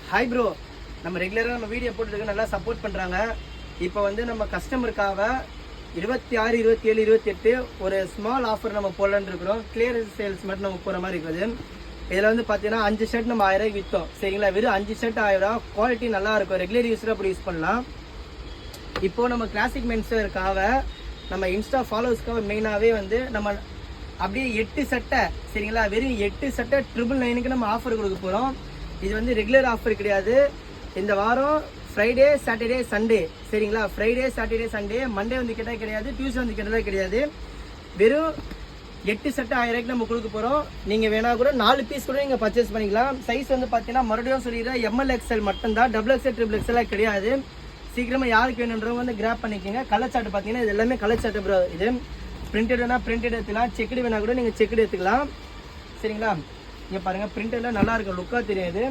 Hi bro, நம்ம ரெகுலராக நம்ம வீடியோ போட்டுருக்கு நல்லா சப்போர்ட் பண்ணுறாங்க. இப்போ வந்து நம்ம கஸ்டமருக்காக 26, 27, 28 ஒரு ஸ்மால் ஆஃபர் நம்ம போடலான்னு இருக்கிறோம். கிளியரன்ஸ் சேல்ஸ் மட்டும் நம்ம போகிற மாதிரி இருக்குது. இதில் வந்து பார்த்தீங்கன்னா 5 ஷர்ட் நம்ம 1000 விற்றோம். சரிங்களா, வெறும் 5 ஷர்ட் 1000. குவாலிட்டி நல்லா இருக்கும், ரெகுலர் யூஸராக அப்படி யூஸ் பண்ணலாம். இப்போது நம்ம கிளாசிக் மென்ஸருக்காக நம்ம இன்ஸ்டா ஃபாலோவர்ஸ்க்காக மெயினாகவே வந்து நம்ம அப்படியே 8 சட்டை, சரிங்களா, வெறும் 8 சட்டை 999க்கு நம்ம ஆஃபர் கொடுக்க போகிறோம். இது வந்து ரெகுலர் ஆஃபர் கிடையாது. இந்த வாரம் ஃப்ரைடே, சாட்டர்டே, சண்டே, சரிங்களா, ஃப்ரைடே, சாட்டர்டே, சண்டே, மண்டே வந்து கேட்டால் கிடையாது, டியூஸ்டே வந்து கேட்டால் கிடையாது. வெறும் 8 சட்டை 1000க்கு நம்ம கொடுக்க போகிறோம். நீங்கள் வேணா கூட 4 பீஸ் கூட நீங்கள் பர்ச்சேஸ் பண்ணிக்கலாம். சைஸ் வந்து பார்த்தீங்கன்னா மறுபடியும் சொல்லிடுறேன், ML XL மட்டும்தான், XXL XXL கிடையாது. சீக்கிரமாக யாருக்கு வேணுன்றவங்க வந்து கிராப் பண்ணிக்கோங்க. கலர் சார்ட் பார்த்தீங்கன்னா இது எல்லாமே கலர் சார்ட் ப்ரோ. இது பிரிண்டட்னா பிரிண்டட் எடுத்துக்கலாம், செக்குடு வேணா கூட நீங்கள் செக்குடு எடுத்துக்கலாம். சரிங்களா, இங்கே பாருங்கள், பிரிண்டட்லாம் நல்லா இருக்கும், லுக்காக தெரியாது.